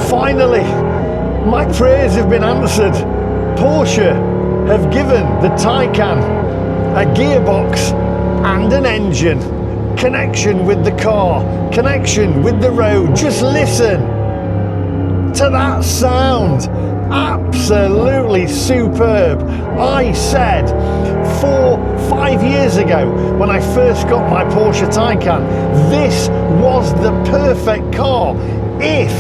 Finally, my prayers have been answered. Porsche have given the Taycan a gearbox and an engine. Connection with the car, connection with the road. Just listen to that sound. Absolutely superb. I said 5 years ago when I first got my Porsche Taycan, this was the perfect car if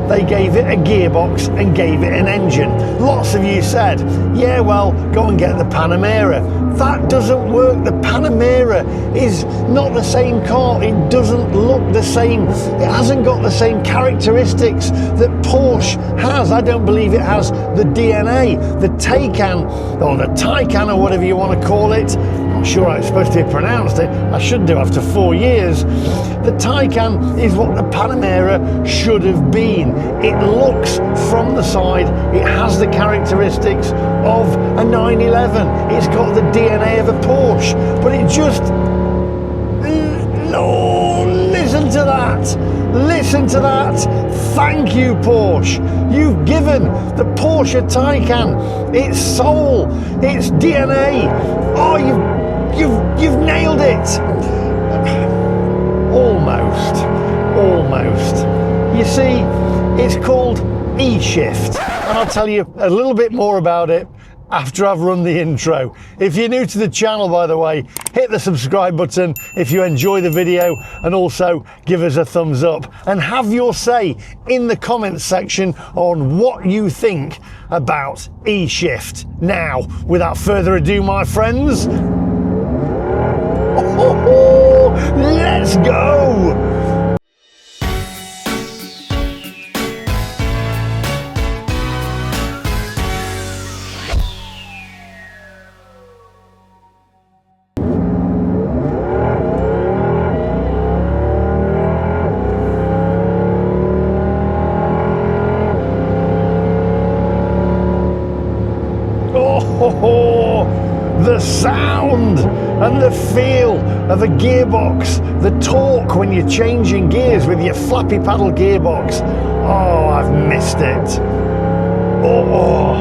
they gave it a gearbox and gave it an engine. Lots of you said, yeah, well, go and get the Panamera. That doesn't work. The Panamera is not the same car. It doesn't look the same. It hasn't got the same characteristics that Porsche has. I don't believe it has the DNA. The Taycan, or the Taycan, or whatever you want to call it, I'm sure I'm supposed to have pronounced it. I should do after 4 years. The Taycan is what the Panamera should have been. It looks from the side, it has the characteristics of a 911. It's got the DNA of a Porsche, but it just, no, listen to that. Listen to that. Thank you, Porsche. You've given the Porsche Taycan its soul, its DNA. Oh, you've nailed it. Almost. You see, it's called E-Shift, and I'll tell you a little bit more about it after I've run the intro. If you're new to the channel, by the way, hit the subscribe button if you enjoy the video, and also give us a thumbs up and have your say in the comments section on what you think about E-Shift. Now, without further ado, my friends, let's go! The sound and the feel of a gearbox, the torque when you're changing gears with your flappy paddle gearbox. Oh, I've missed it. Oh,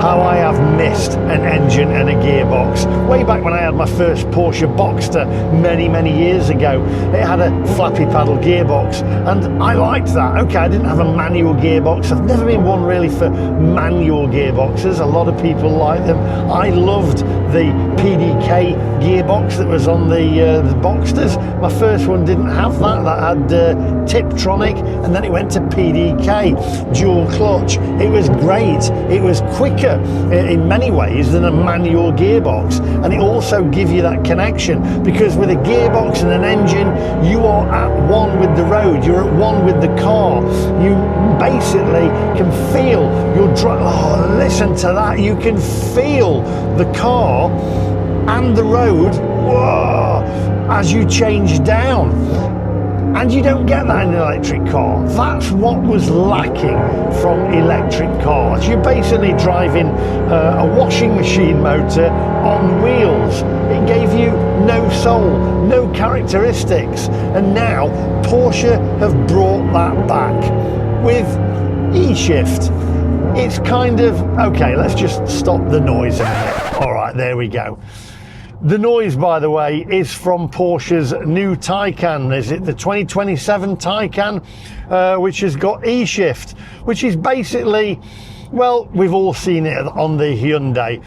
how I have missed an engine and a gearbox. Way back when I had my first Porsche Boxster many years ago, it had a flappy paddle gearbox, and I liked that. Okay, I didn't have a manual gearbox. I've never been one really for manual gearboxes. A lot of people like them. I loved the PDK gearbox that was on the Boxsters. My first one didn't have that. That had Tiptronic, and then it went to PDK, dual clutch. It was great. It was quicker in many ways than a manual gearbox, and it also gives you that connection, because with a gearbox and an engine, you are at one with the road, you're at one with the car. You basically can feel your drive. Oh, listen to that. You can feel the car and the road, whoa, as you change down. And you don't get that in an electric car. That's what was lacking from electric cars. You're basically driving a washing machine motor on wheels. It gave you no soul, no characteristics. And now Porsche have brought that back with E-Shift. It's kind of, okay, let's just stop the noise a minute. All right, there we go. The noise, by the way, is from Porsche's new Taycan. Is it the 2027 Taycan, which has got E-Shift, which is basically, well, we've all seen it on the Hyundai,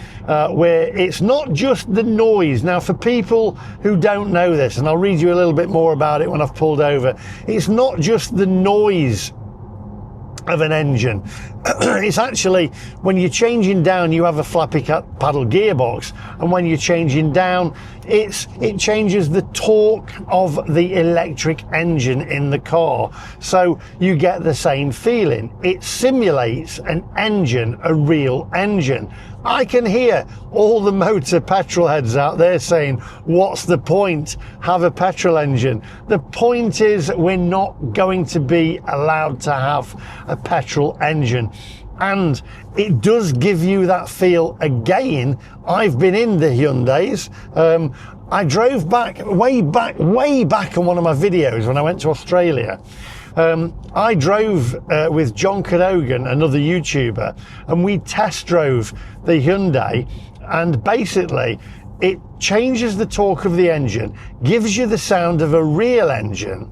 where it's not just the noise. Now, for people who don't know this, and I'll read you a little bit more about it when I've pulled over, it's not just the noise of an engine. It's actually, when you're changing down, you have a flappy paddle gearbox, and when you're changing down, it changes the torque of the electric engine in the car, so you get the same feeling. It simulates an engine, a real engine. I can hear all the motor petrol heads out there saying, what's the point? Have a petrol engine. The point is, we're not going to be allowed to have a petrol engine. And it does give you that feel again. I've been in the Hyundais. I drove way back on one of my videos when I went to Australia. I drove with John Cadogan, another YouTuber, and we test drove the Hyundai, and basically it changes the torque of the engine, gives you the sound of a real engine,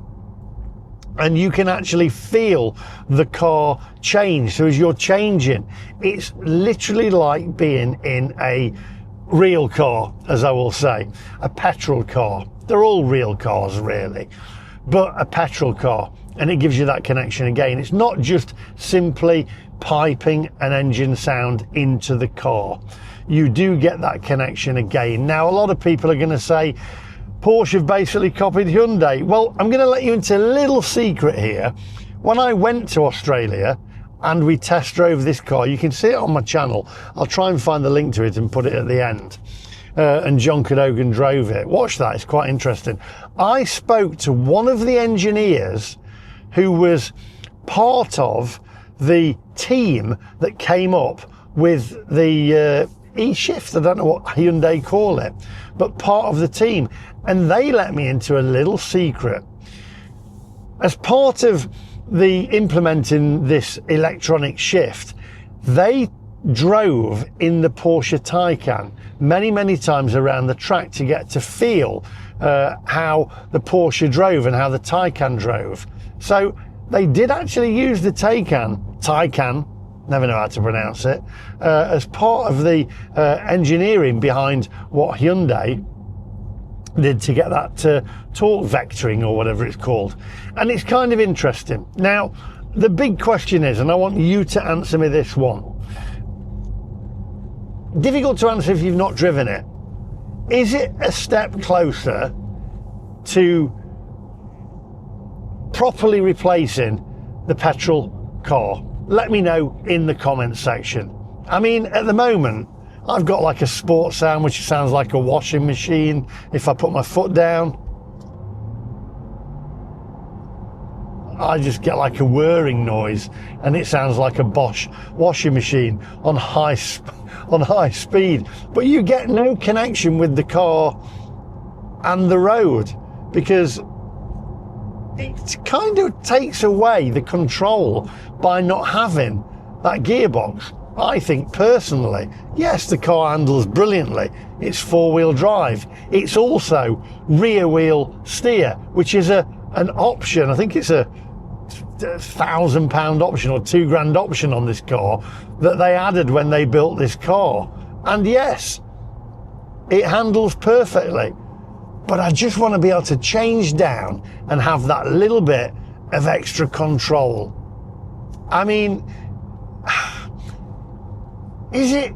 and you can actually feel the car change. So as you're changing, it's literally like being in a real car, as I will say, a petrol car. They're all real cars really, but a petrol car, and it gives you that connection again. It's not just simply piping an engine sound into the car. You do get that connection again. Now, a lot of people are going to say, Porsche have basically copied Hyundai. Well, I'm going to let you into a little secret here. When I went to Australia and we test drove this car, you can see it on my channel. I'll try and find the link to it and put it at the end. And John Cadogan drove it. Watch that, it's quite interesting. I spoke to one of the engineers who was part of the team that came up with the E-Shift. I don't know what Hyundai call it, but part of the team. And they let me into a little secret. As part of the implementing this electronic shift, they drove in the Porsche Taycan many times around the track to get to feel how the Porsche drove and how the Taycan drove. So they did actually use the Taycan, never know how to pronounce it, as part of the engineering behind what Hyundai did to get that torque vectoring or whatever it's called. And it's kind of interesting. Now, the big question is, and I want you to answer me this one. Difficult to answer if you've not driven it. Is it a step closer to properly replacing the petrol car? Let me know in the comments section. I mean, at the moment, I've got like a sports sound, which sounds like a washing machine. If I put my foot down, I just get like a whirring noise, and it sounds like a Bosch washing machine on high speed. But you get no connection with the car and the road, because it kind of takes away the control by not having that gearbox. I think personally, yes, the car handles brilliantly. It's four-wheel drive. It's also rear-wheel steer, which is an option. I think it's a £1,000 option or £2,000 option on this car that they added when they built this car. And yes, it handles perfectly. But I just want to be able to change down and have that little bit of extra control. I mean, is it?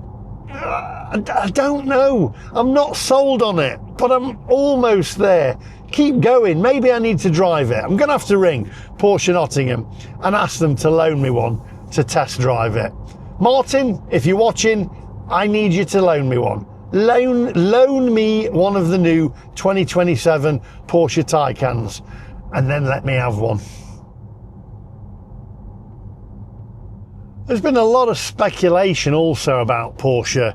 I don't know. I'm not sold on it, but I'm almost there. Keep going. Maybe I need to drive it. I'm going to have to ring Porsche Nottingham and ask them to loan me one to test drive it. Martin, if you're watching, I need you to loan me one. Loan me one of the new 2027 Porsche Taycans, and then let me have one. There's been a lot of speculation also about Porsche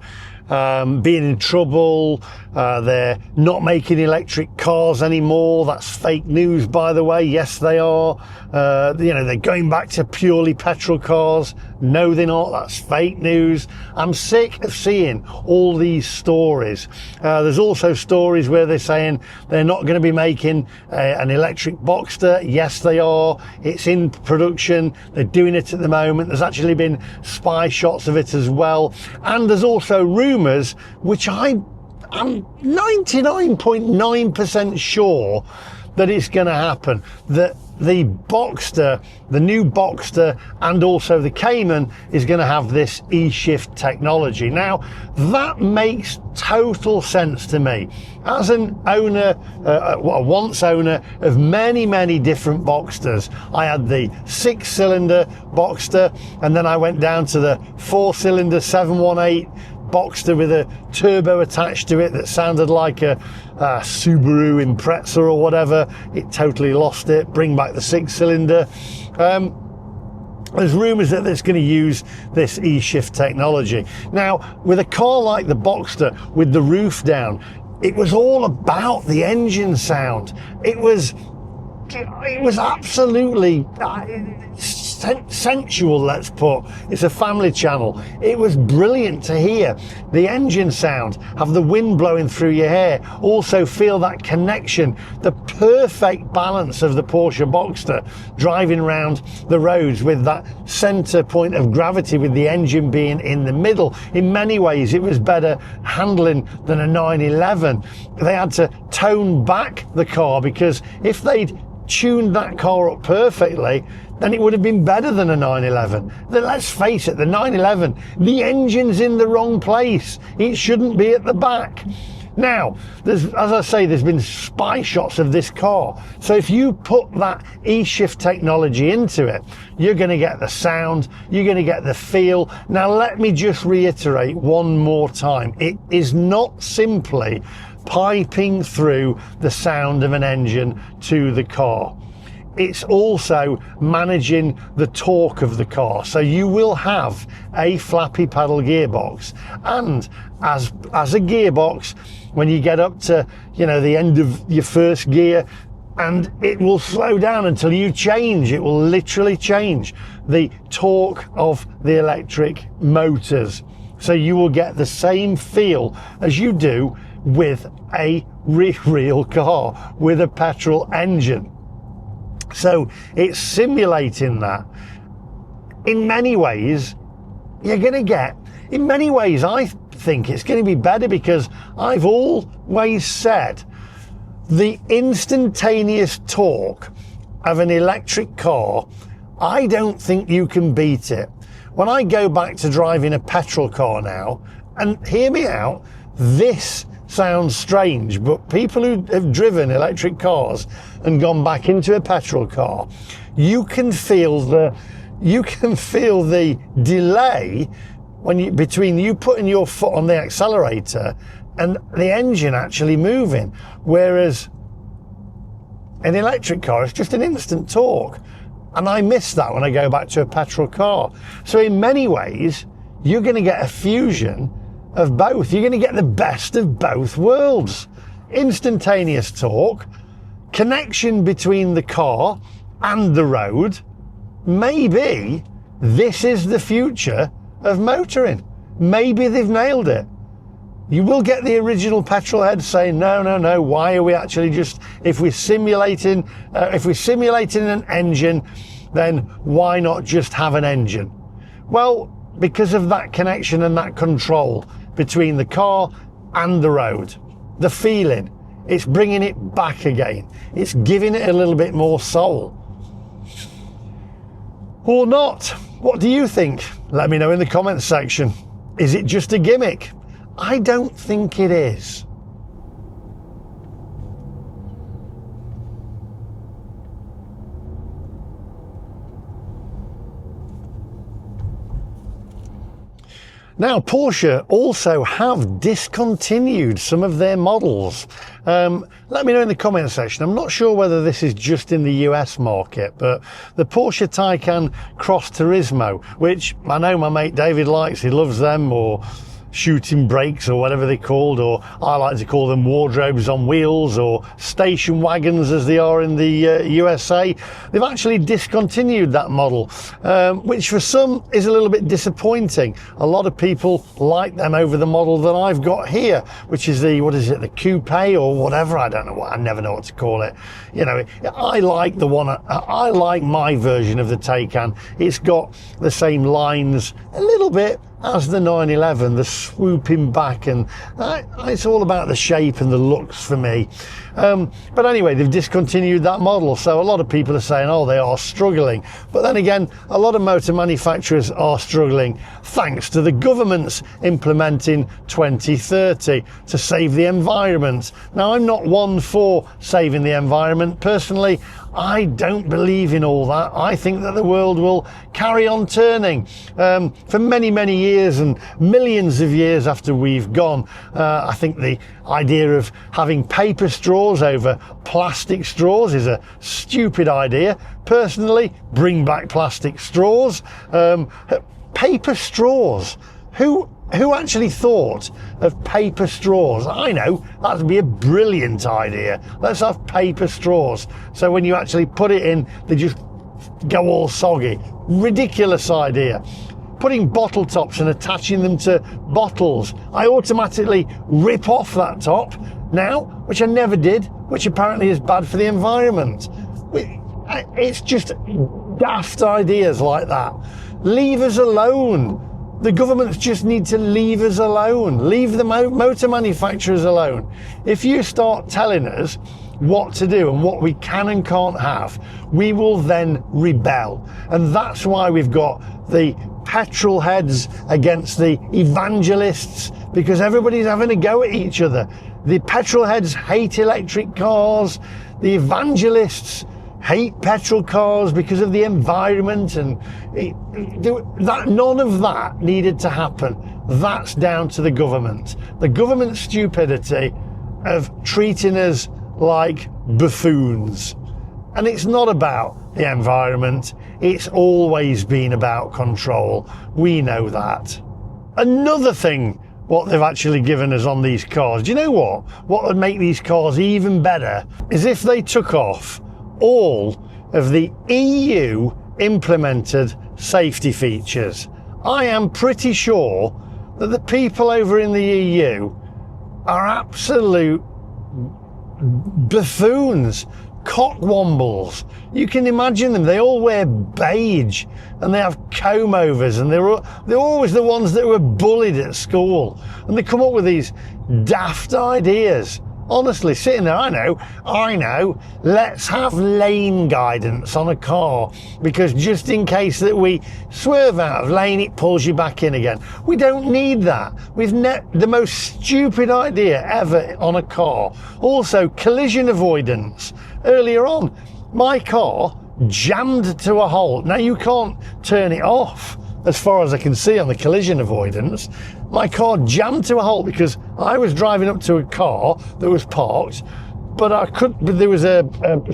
being in trouble. They're not making electric cars anymore. That's fake news, by the way. Yes, they are. They're going back to purely petrol cars. No, they're not. That's fake news. I'm sick of seeing all these stories. There's also stories where they're saying they're not going to be making an electric Boxster. Yes, they are. It's in production. They're doing it at the moment. There's actually been spy shots of it as well. And there's also rumours, which I'm 99.9% sure that it's going to happen, that the Boxster, the new Boxster, and also the Cayman is going to have this E-Shift technology. Now, that makes total sense to me. As an owner, once owner of many different Boxsters, I had the 6-cylinder Boxster, and then I went down to the 4-cylinder 718 Boxster with a turbo attached to it that sounded like a Subaru Impreza or whatever. It totally lost it. Bring back the 6-cylinder. There's rumours that it's going to use this E-Shift technology. Now, with a car like the Boxster with the roof down, it was all about the engine sound. It was it was absolutely sensual, let's put. It's a family channel. It was brilliant to hear the engine sound, have the wind blowing through your hair, also feel that connection, the perfect balance of the Porsche Boxster driving around the roads with that center point of gravity with the engine being in the middle. In many ways it was better handling than a 911. They had to tone back the car because if they'd tuned that car up perfectly, then it would have been better than a 911. Then let's face it, the 911, the engine's in the wrong place. It shouldn't be at the back. Now, as I say, there's been spy shots of this car. So if you put that E-Shift technology into it, you're going to get the sound, you're going to get the feel. Now, let me just reiterate one more time. It is not simply piping through the sound of an engine to the car. It's also managing the torque of the car. So you will have a flappy paddle gearbox, and as a gearbox, when you get up to, you know, the end of your first gear, and it will slow down until you change. It will literally change the torque of the electric motors. So you will get the same feel as you do with a real car with a petrol engine. So it's simulating that. In many ways, you're going to get, in many ways, I think it's going to be better because I've always said the instantaneous torque of an electric car, I don't think you can beat it. When I go back to driving a petrol car now, and hear me out, this sounds strange, but people who have driven electric cars and gone back into a petrol car, you can feel the delay between you putting your foot on the accelerator and the engine actually moving. Whereas an electric car, it's just an instant torque. And I miss that when I go back to a petrol car. So in many ways, you're going to get a fusion of both. You're going to get the best of both worlds. Instantaneous torque, connection between the car and the road. Maybe this is the future of motoring. Maybe they've nailed it. You will get the original petrol head saying, no, why are we actually just, if we're simulating an engine, then why not just have an engine? Well, because of that connection and that control between the car and the road. The feeling, it's bringing it back again. It's giving it a little bit more soul. Or not. What do you think? Let me know in the comments section. Is it just a gimmick? I don't think it is. Now, Porsche also have discontinued some of their models. Let me know in the comment section. I'm not sure whether this is just in the US market, but the Porsche Taycan Cross Turismo, which I know my mate David likes, he loves them, or shooting brakes or whatever they're called, or I like to call them wardrobes on wheels, or station wagons as they are in the USA. They've actually discontinued that model, which for some is a little bit disappointing. A lot of people like them over the model that I've got here, which is the, what is it, the coupe or whatever, I don't know what, I never know what to call it. You know, I like the one, I like my version of the Taycan. It's got the same lines a little bit as the 911, the swooping back, and it's all about the shape and the looks for me. But anyway, they've discontinued that model, so a lot of people are saying, oh, they are struggling. But then again, a lot of motor manufacturers are struggling thanks to the government's implementing 2030 to save the environment. Now, I'm not one for saving the environment. Personally, I don't believe in all that. I think that the world will carry on turning for many, many years and millions of years after we've gone. I think the idea of having paper straws over plastic straws is a stupid idea. Personally, bring back plastic straws. Paper straws. Who Who actually thought of paper straws? I know, that'd be a brilliant idea. Let's have paper straws. So when you actually put it in, they just go all soggy. Ridiculous idea. Putting bottle tops and attaching them to bottles. I automatically rip off that top now, which I never did, which apparently is bad for the environment. It's just daft ideas like that. Leave us alone. The governments just need to leave us alone. Leave the motor manufacturers alone. If you start telling us what to do and what we can and can't have, we will then rebel. And that's why we've got the petrol heads against the evangelists, because everybody's having a go at each other. The petrol heads hate electric cars. The evangelists hate petrol cars because of the environment, and none of that needed to happen. That's down to the government. The government's stupidity of treating us like buffoons. And it's not about the environment. It's always been about control. We know that. Another thing, what they've actually given us on these cars, do you know what? What would make these cars even better is if they took off all of the EU implemented safety features. I am pretty sure that the people over in the EU are absolute buffoons, cockwombles. You can imagine them. They all wear beige and they have comb overs, and they're always the ones that were bullied at school, and they come up with these daft ideas. Honestly, sitting there, I know, let's have lane guidance on a car, because just in case that we swerve out of lane, it pulls you back in again. We don't need that. The most stupid idea ever on a car. Also, collision avoidance. Earlier on, my car jammed to a halt. Now, you can't turn it off, as far as I can see on the collision avoidance. My car jammed to a halt because I was driving up to a car that was parked, but there was a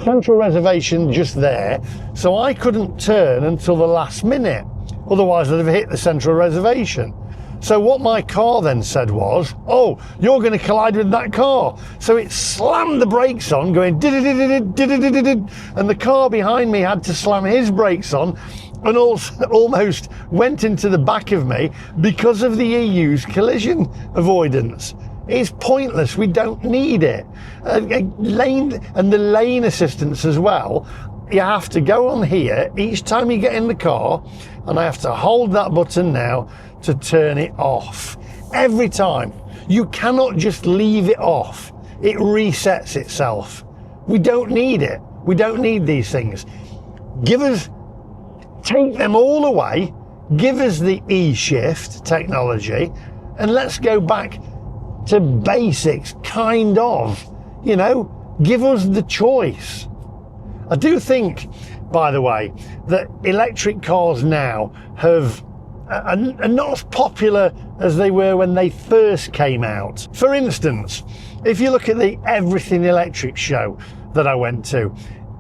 central reservation just there, so I couldn't turn until the last minute. Otherwise, I'd have hit the central reservation. So what my car then said was, "Oh, you're going to collide with that car." So it slammed the brakes on, going did, and the car behind me had to slam his brakes on, and also almost went into the back of me because of the EU's collision avoidance. It's pointless. We don't need it. Lane and the lane assistance as well. You have to go on here each time you get in the car, and I have to hold that button now to turn it off. Every time. You cannot just leave it off. It resets itself. We don't need it. We don't need these things. Take them all away, give us the E-shift technology, and let's go back to basics, kind of. Give us the choice. I do think, by the way, that electric cars now are not as popular as they were when they first came out. For instance, if you look at the Everything Electric show that I went to,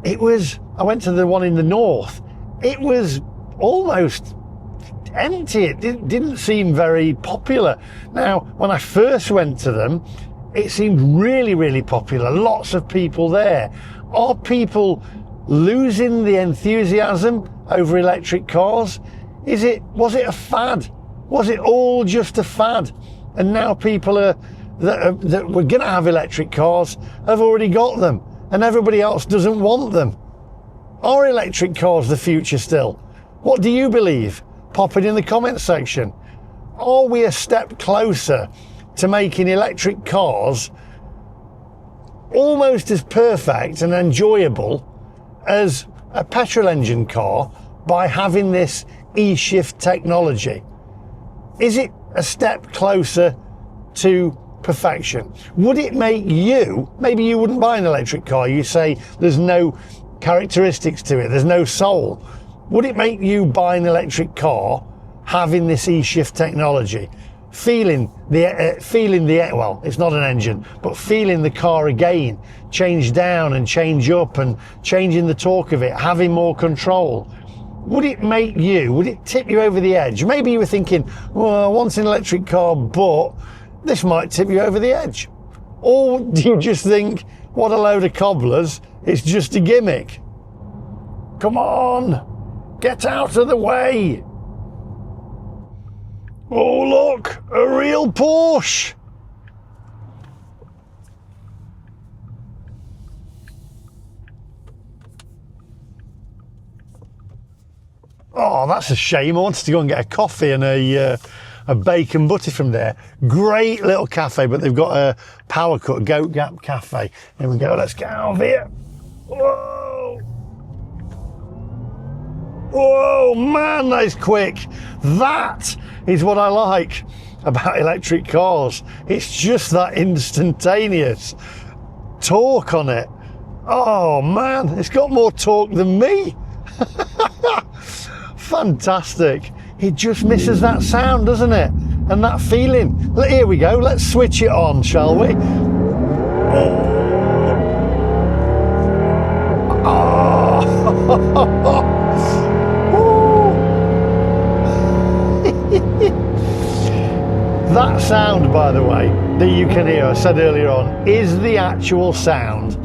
I went to the one in the north. It was almost empty. It didn't seem very popular. Now, when I first went to them, it seemed really, really popular. Lots of people there. Are people losing the enthusiasm over electric cars? Was it a fad? Was it all just a fad? And now people that were going to have electric cars have already got them, and everybody else doesn't want them. Are electric cars the future still? What do you believe? Pop it in the comments section. Are we a step closer to making electric cars almost as perfect and enjoyable as a petrol engine car by having this E-shift technology? Is it a step closer to perfection? Would it make you, maybe you wouldn't buy an electric car, you say there's no characteristics to it, there's no soul. Would it make you buy an electric car having this E-shift technology? Feeling the well, it's not an engine, but feeling the car again, change down and change up and changing the torque of it, having more control. would it tip you over the edge? Maybe you were thinking, well, I want an electric car, but this might tip you over the edge. Or do you just think, what a load of cobblers, it's just a gimmick? Come on, get out of the way. Oh look, a real Porsche. Oh, that's a shame. I wanted to go and get a coffee and a bacon butty from there. Great little cafe, but they've got a power cut, Goat Gap Cafe. There we go, let's get out of here. Whoa! Whoa, man, that is quick. That is what I like about electric cars. It's just that instantaneous torque on it. Oh man, it's got more torque than me. Fantastic. It just misses that sound, doesn't it? And that feeling. Here we go, let's switch it on, shall we? That sound, by the way, that you can hear, I said earlier on, is the actual sound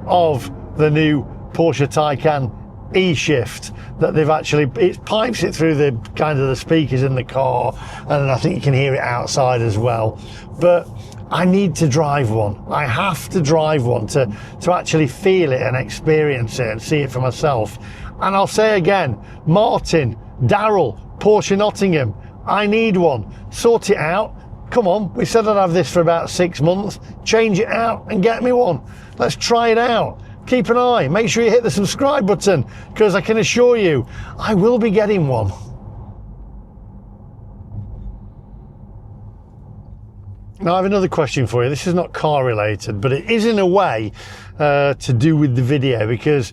of the new Porsche Taycan E-Shift that they've actually, it pipes it through the kind of the speakers in the car, and I think you can hear it outside as well. But I need to drive one. I have to drive one to actually feel it and experience it and see it for myself. And I'll say again, Martin, Daryl, Porsche Nottingham, I need one. Sort it out. Come on, we said I'd have this for about 6 months. Change it out and get me one. Let's try it out. Keep an eye, make sure you hit the subscribe button, because I can assure you, I will be getting one. Now I have another question for you. This is not car related, but it is in a way to do with the video, because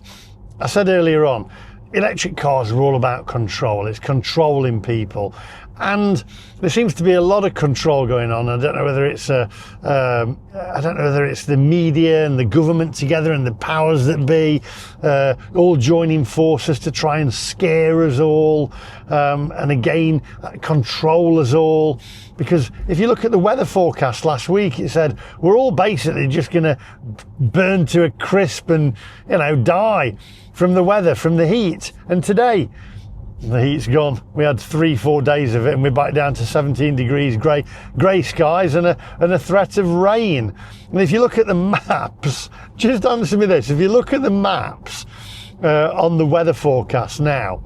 I said earlier on, electric cars are all about control. It's controlling people. And there seems to be a lot of control going on. I don't know whether it's the media and the government together and the powers that be all joining forces to try and scare us all, and again control us all. Because if you look at the weather forecast last week, it said we're all basically just going to burn to a crisp and die from the weather, from the heat. And today, the heat's gone. We had 3-4 days of it, and we're back down to 17 degrees, grey skies, and a threat of rain. And if you look at the maps, just answer me this: if you look at the maps on the weather forecast now,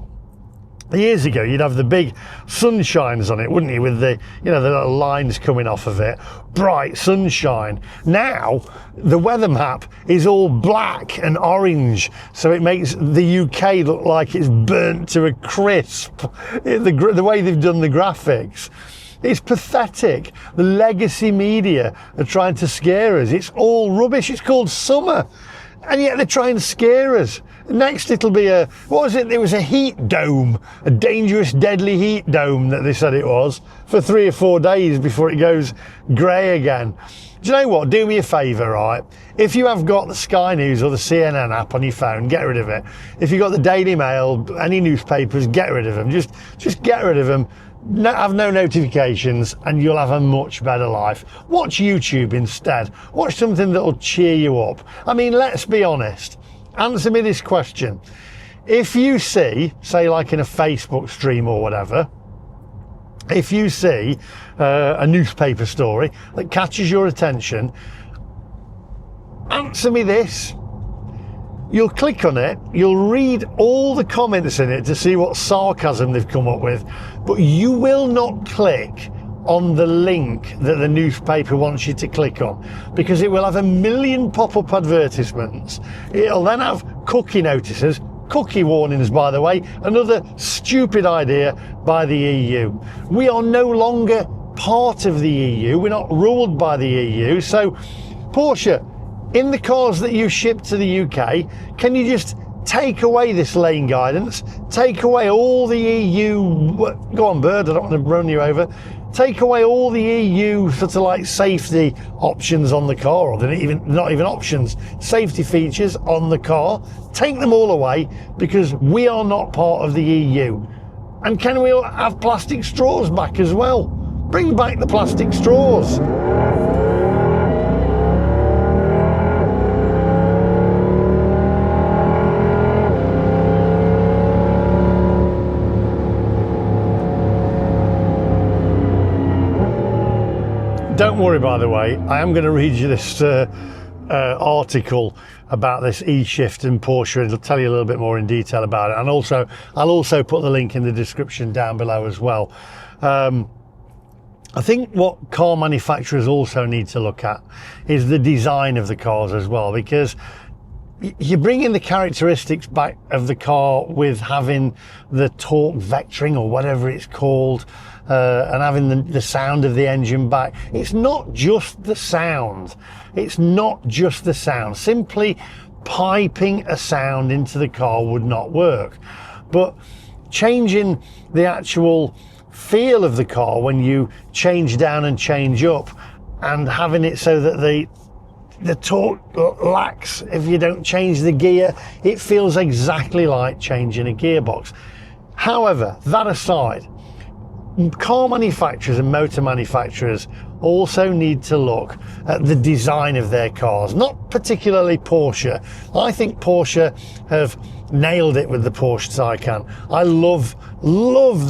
years ago you'd have the big sunshines on it, wouldn't you, with the the little lines coming off of it, bright sunshine. Now the weather map is all black and orange, so it makes the UK look like it's burnt to a crisp. The way they've done the graphics, it's pathetic. The legacy media are trying to scare us. It's all rubbish. It's called summer, and yet they're trying to scare us. Next it'll be what was it? There was a heat dome, a dangerous, deadly heat dome that they said it was, for 3 or 4 days before it goes grey again. Do you know what? Do me a favour, right? If you have got the Sky News or the CNN app on your phone, get rid of it. If you've got the Daily Mail, any newspapers, get rid of them. Just get rid of them. Have no notifications, and you'll have a much better life. Watch YouTube instead. Watch something that'll cheer you up. I mean, let's be honest. Answer me this question. If you see, say like in a Facebook stream or whatever, if you see a newspaper story that catches your attention, answer me this. You'll click on it, you'll read all the comments in it to see what sarcasm they've come up with, but you will not click on the link that the newspaper wants you to click on, because it will have a million pop-up advertisements. It'll then have cookie notices, cookie warnings, by the way, another stupid idea by the EU. We are no longer part of the EU, we're not ruled by the EU, so Porsche, in the cars that you ship to the UK, can you just take away this lane guidance, take away all the EU, go on bird, I don't want to run you over, take away all the EU sort of like safety options on the car, or not even options, safety features on the car, take them all away, because we are not part of the EU. And can we have plastic straws back as well? Bring back the plastic straws. Don't worry, by the way, I am going to read you this article about this E-Shift in Porsche, and I'll tell you a little bit more in detail about it. And also, I'll also put the link in the description down below as well. I think what car manufacturers also need to look at is the design of the cars as well, because you bring in the characteristics back of the car with having the torque vectoring or whatever it's called, and having the sound of the engine back. It's not just the sound. It's not just the sound. Simply piping a sound into the car would not work. But changing the actual feel of the car when you change down and change up, and having it so that the torque lacks if you don't change the gear, it feels exactly like changing a gearbox. However, that aside, car manufacturers and motor manufacturers also need to look at the design of their cars, not particularly Porsche. I think Porsche have nailed it with the Porsche Taycan. I love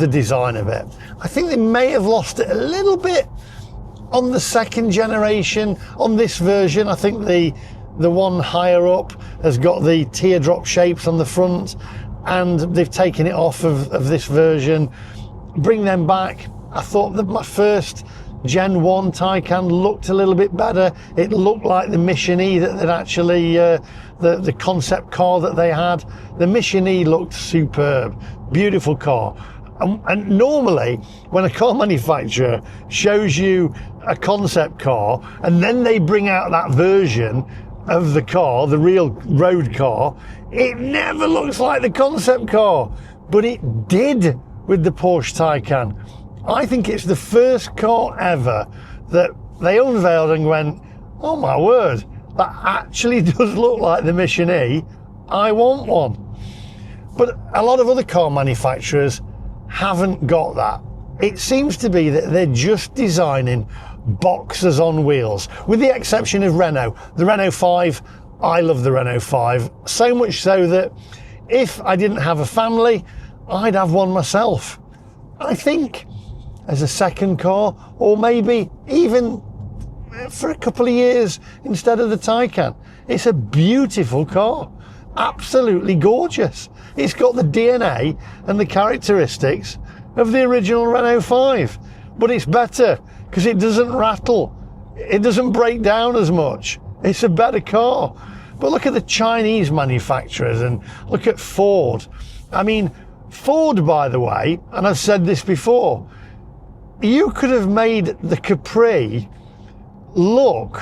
the design of it. I think they may have lost it a little bit on the second generation. On this version, I think the one higher up has got the teardrop shapes on the front, and they've taken it off of this version. Bring them back. I thought that my first Gen 1 Taycan looked a little bit better. It looked like the Mission E that actually, the concept car that they had. The Mission E looked superb, beautiful car. And normally, when a car manufacturer shows you a concept car and then they bring out that version of the car, the real road car, it never looks like the concept car. But it did with the Porsche Taycan. I think it's the first car ever that they unveiled and went, oh my word, that actually does look like the Mission E. I want one. But a lot of other car manufacturers haven't got that. It seems to be that they're just designing boxes on wheels, with the exception of Renault. The Renault 5, I love the Renault 5, so much so that if I didn't have a family, I'd have one myself. I think as a second car, or maybe even for a couple of years instead of the Taycan. It's a beautiful car, absolutely gorgeous. It's got the DNA and the characteristics of the original Renault 5, but it's better because it doesn't rattle, it doesn't break down as much. It's a better car. But look at the Chinese manufacturers and look at Ford. I mean, Ford, by the way, and I've said this before, you could have made the Capri look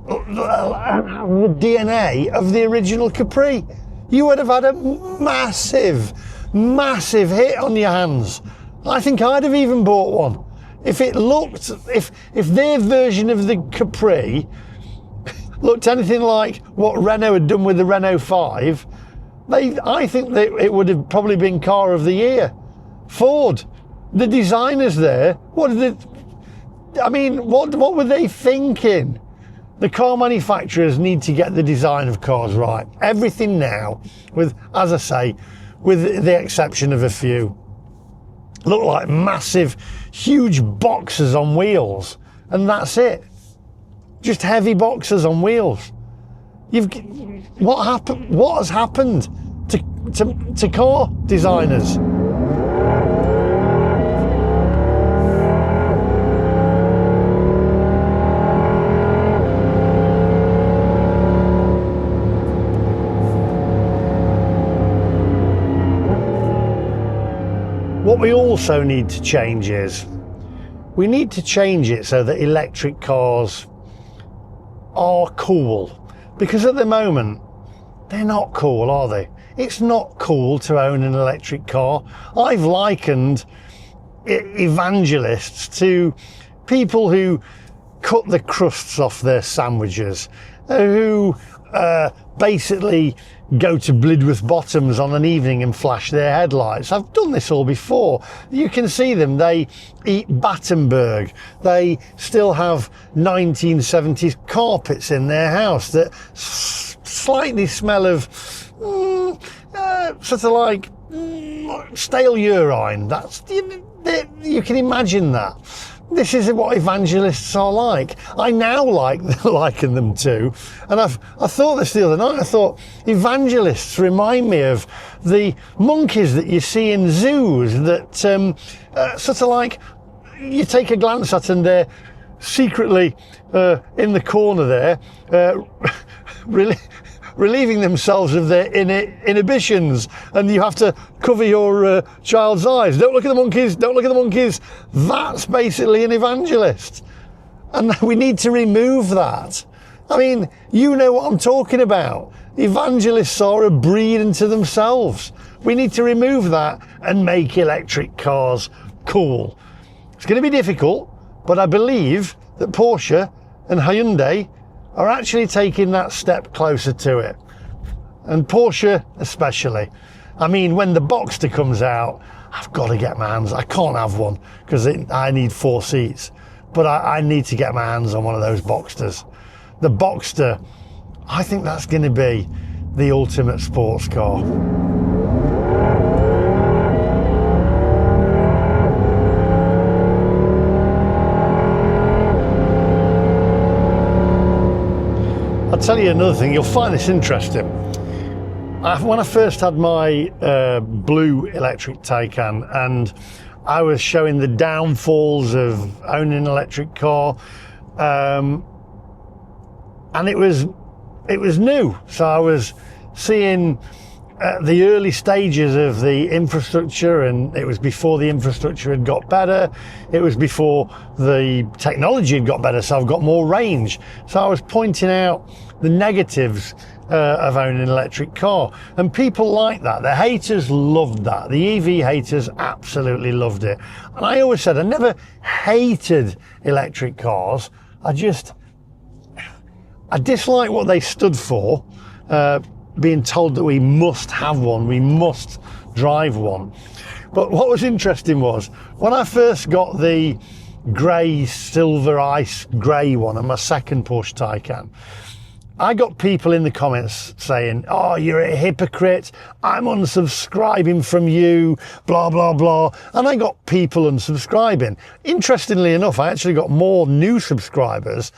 the DNA of the original Capri. You would have had a massive hit on your hands. I think I'd have even bought one. If it looked, if their version of the Capri looked anything like what Renault had done with the Renault 5, I think that it would have probably been car of the year. Ford, the designers there, what were they thinking? The car manufacturers need to get the design of cars right. Everything now, with, as I say, with the exception of a few, look like massive, huge boxes on wheels, and that's it. Just heavy boxes on wheels. What has happened to car designers? What we also need to change is, we need to change it so that electric cars are cool. Because at the moment, they're not cool, are they? It's not cool to own an electric car. I've likened evangelists to people who cut the crusts off their sandwiches, who basically go to Blidworth Bottoms on an evening and flash their headlights. I've done this all before. You can see them. They eat Battenberg. They still have 1970s carpets in their house that slightly smell of sort of like stale urine. That's, you can imagine that. This is what evangelists are like. I now liken them to, and I thought this the other night. I thought evangelists remind me of the monkeys that you see in zoos that sort of like you take a glance at and they're secretly in the corner there, really relieving themselves of their inhibitions, and you have to cover your child's eyes. Don't look at the monkeys, don't look at the monkeys. That's basically an evangelist. And we need to remove that. I mean, you know what I'm talking about. Evangelists are a breed unto themselves. We need to remove that and make electric cars cool. It's going to be difficult, but I believe that Porsche and Hyundai are actually taking that step closer to it. And Porsche especially. I mean, when the Boxster comes out, I've got to get my hands. I can't have one because I need 4 seats. But I need to get my hands on one of those Boxsters. The Boxster, I think that's going to be the ultimate sports car. I'll tell you another thing, you'll find this interesting. When I first had my blue electric Taycan, and I was showing the downfalls of owning an electric car, and it was new, so I was seeing the early stages of the infrastructure, and it was before the infrastructure had got better. It was before the technology had got better, so I've got more range. So I was pointing out the negatives of owning an electric car, and people like that. The haters loved that. The EV haters absolutely loved it. And I always said I never hated electric cars. I dislike what they stood for, being told that we must have one, we must drive one. But what was interesting was, when I first got the grey, silver ice grey one on my second Porsche Taycan, I got people in the comments saying, oh, you're a hypocrite, I'm unsubscribing from you, blah, blah, blah. And I got people unsubscribing. Interestingly enough, I actually got more new subscribers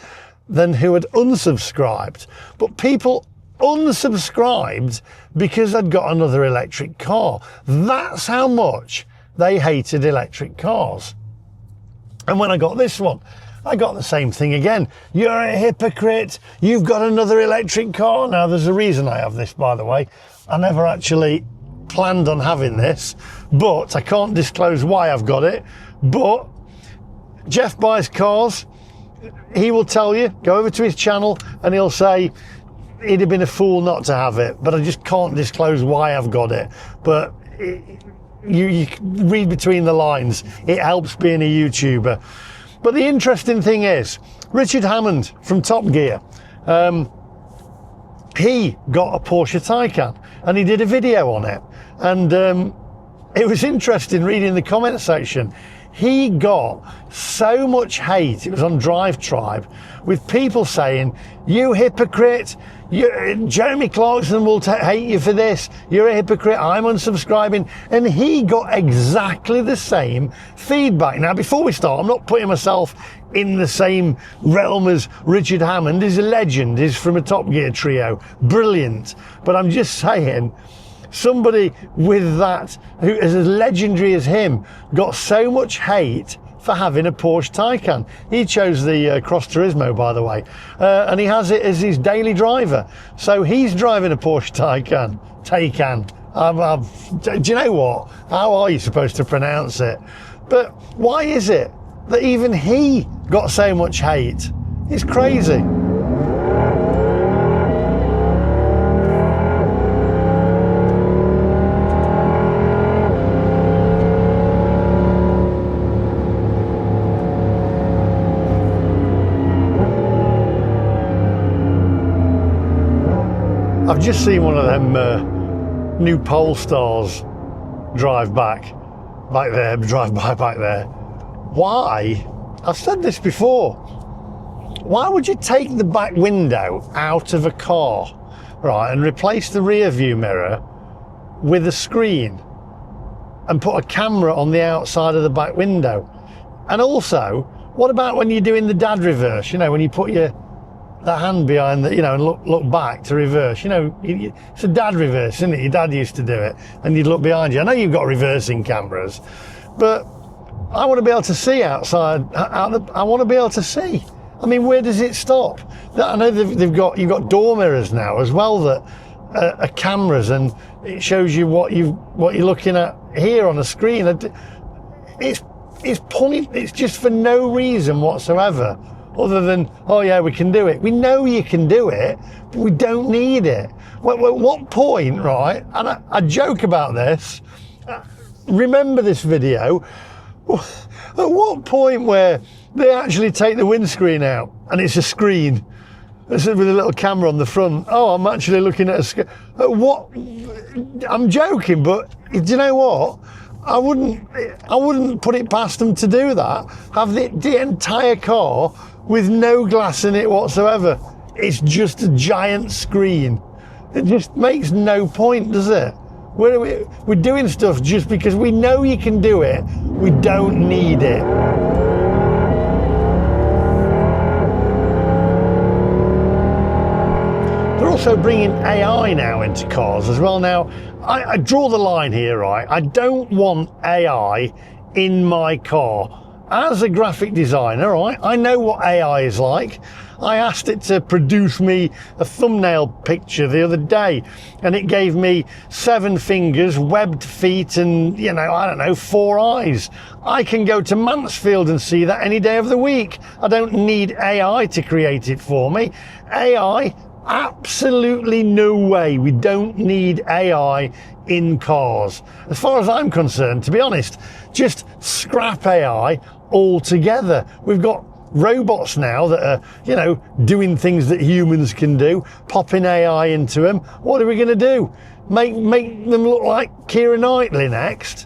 than who had unsubscribed. But people unsubscribed because I'd got another electric car. That's how much they hated electric cars. And when I got this one, I got the same thing again. You're a hypocrite, you've got another electric car. Now there's a reason I have this, by the way. I never actually planned on having this, but I can't disclose why I've got it. But Jeff buys cars, he will tell you, go over to his channel and he'll say he'd have been a fool not to have it, but I just can't disclose why I've got it. But you read between the lines, it helps being a YouTuber. But the interesting thing is, Richard Hammond from Top Gear, he got a Porsche Taycan and he did a video on it. And it was interesting reading the comment section. He got so much hate, it was on Drive Tribe, with people saying, you hypocrite, Jeremy Clarkson will hate you for this, you're a hypocrite, I'm unsubscribing. And he got exactly the same feedback. Now, before we start, I'm not putting myself in the same realm as Richard Hammond. He's a legend, he's from a Top Gear trio, brilliant. But I'm just saying, somebody with that, who is as legendary as him, got so much hate for having a Porsche Taycan. He chose the Cross Turismo, by the way, and he has it as his daily driver. So he's driving a Porsche Taycan. Do you know what? How are you supposed to pronounce it? But why is it that even he got so much hate? It's crazy. I've just seen one of them new Polestars drive by back there. Why? I've said this before. Why would you take the back window out of a car, right, and replace the rear view mirror with a screen and put a camera on the outside of the back window? And also, what about when you're doing the dad reverse, you know, when you put the hand behind the, you know, and look back to reverse, you know, it's a dad reverse, isn't it? Your dad used to do it, and you'd look behind you. I know you've got reversing cameras, but I want to be able to see outside. I want to be able to see. I mean, where does it stop? I know you've got door mirrors now as well that are cameras, and it shows you what you're looking at here on the screen. It's just for no reason whatsoever, other than, oh yeah, we can do it. We know you can do it, but we don't need it. At what point, right? And I joke about this. Remember this video. At what point where they actually take the windscreen out and it's a screen with a little camera on the front? Oh, I'm actually looking at a screen. What? I'm joking, but do you know what? I wouldn't put it past them to do that. Have the entire car with no glass in it whatsoever. It's just a giant screen. It just makes no point, does it? We're doing stuff just because we know you can do it. We don't need it. They're also bringing AI now into cars as well. Now, I draw the line here, right? I don't want AI in my car. As a graphic designer, right, I know what AI is like. I asked it to produce me a thumbnail picture the other day, and it gave me 7 fingers, webbed feet, and, you know, I don't know, 4 eyes. I can go to Mansfield and see that any day of the week. I don't need AI to create it for me. AI, absolutely no way. We don't need AI in cars. As far as I'm concerned, to be honest, just scrap AI altogether. We've got robots now that are, you know, doing things that humans can do, popping AI into them. What are we going to do? Make them look like Keira Knightley next?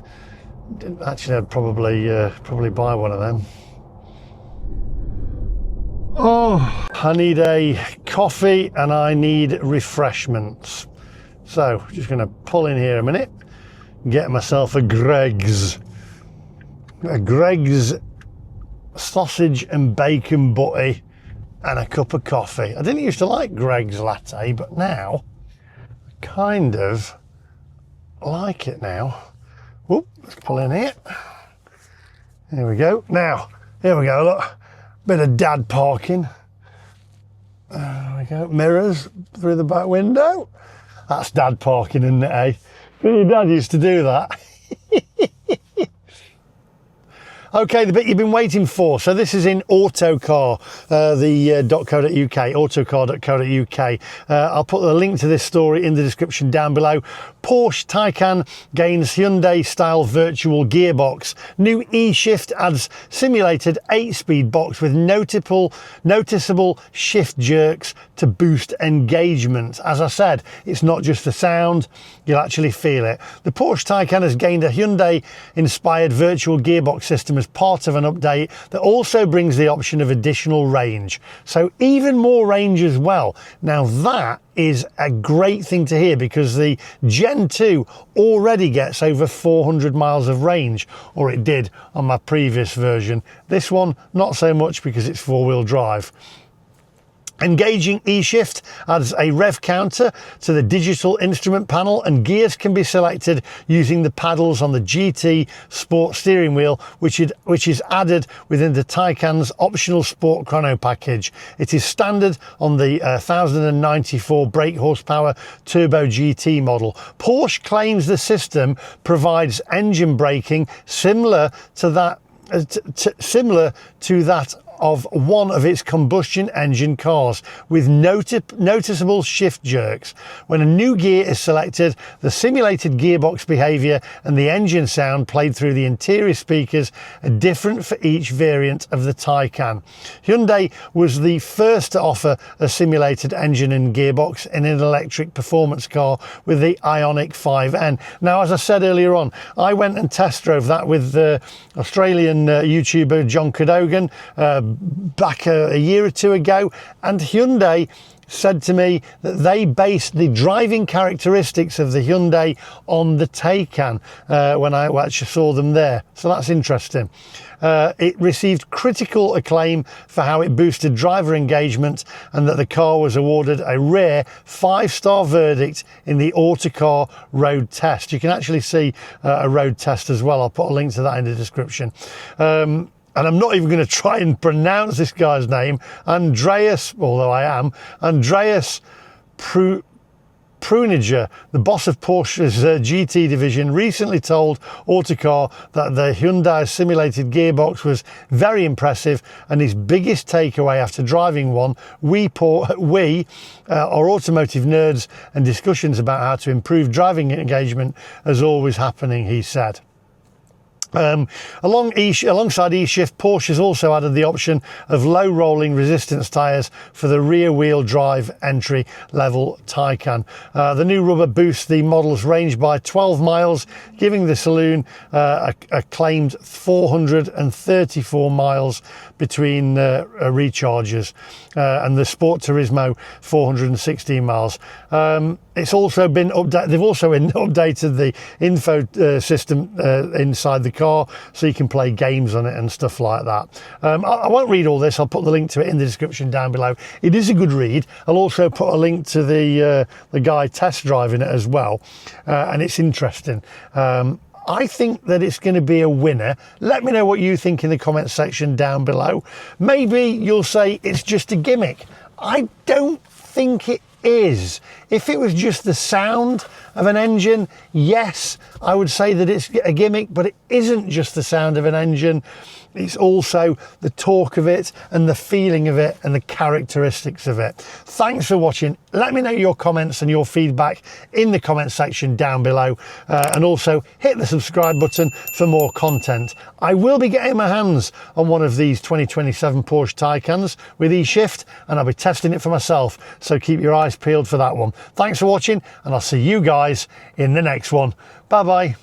Actually, I'd probably buy one of them. Oh, I need a coffee and I need refreshments. So, just going to pull in here a minute, get myself a Greggs sausage and bacon butty and a cup of coffee. I didn't used to like Greggs latte, but now I kind of like it now. Whoop, let's pull in here. Here we go. Now, here we go, look. Bit of dad parking. There we go. Mirrors through the back window. That's dad parking, isn't it, eh? Your dad used to do that. Okay, the bit you've been waiting for. So this is in Autocar, the .co.uk, autocar.co.uk. I'll put the link to this story in the description down below. Porsche Taycan gains Hyundai-style virtual gearbox. New E-Shift adds simulated 8-speed box with noticeable shift jerks to boost engagement. As I said, it's not just the sound, you'll actually feel it. The Porsche Taycan has gained a Hyundai-inspired virtual gearbox system as part of an update that also brings the option of additional range. So even more range as well. Now that is a great thing to hear, because the Gen 2 already gets over 400 miles of range, or it did on my previous version. This one, not so much because it's 4-wheel drive. Engaging E-Shift adds a rev counter to the digital instrument panel, and gears can be selected using the paddles on the GT Sport steering wheel, which is added within the Taycan's optional Sport Chrono package. It is standard on the 1094 brake horsepower Turbo GT model. Porsche claims the system provides engine braking similar to that of one of its combustion engine cars with noticeable shift jerks. When a new gear is selected, the simulated gearbox behaviour and the engine sound played through the interior speakers are different for each variant of the Taycan. Hyundai was the first to offer a simulated engine and gearbox in an electric performance car with the Ioniq 5N. Now, as I said earlier on, I went and test drove that with Australian YouTuber John Cadogan back a year or two ago, and Hyundai said to me that they based the driving characteristics of the Hyundai on the Taycan when I actually saw them there. So that's interesting. It received critical acclaim for how it boosted driver engagement, and that the car was awarded a rare 5-star verdict in the Autocar road test. You can actually see a road test as well. I'll put a link to that in the description. And I'm not even going to try and pronounce this guy's name, Andreas, although I am, Andreas Pruniger, the boss of Porsche's GT division, recently told Autocar that the Hyundai simulated gearbox was very impressive, and his biggest takeaway after driving one, we are automotive nerds, and discussions about how to improve driving engagement is always happening, he said. Alongside E-Shift, Porsche has also added the option of low rolling resistance tyres for the rear wheel drive entry level Taycan. The new rubber boosts the model's range by 12 miles, giving the saloon a claimed 434 miles between recharges, and the Sport Turismo 416 miles. It's also been updated. They've also updated the info system inside the car, so you can play games on it and stuff like that. I won't read all this. I'll put the link to it in the description down below. It is a good read. I'll also put a link to the guy test driving it as well, and it's interesting. I think that it's going to be a winner. Let me know what you think in the comment section down below. Maybe you'll say it's just a gimmick. I don't think it is. If it was just the sound of an engine, yes, I would say that it's a gimmick, but it isn't just the sound of an engine. It's also the torque of it and the feeling of it and the characteristics of it. Thanks for watching. Let me know your comments and your feedback in the comment section down below, and also hit the subscribe button for more content. I will be getting my hands on one of these 2027 Porsche Taycans with E-Shift, and I'll be testing it for myself, so keep your eyes peeled for that one. Thanks for watching, and I'll see you guys in the next one. Bye bye.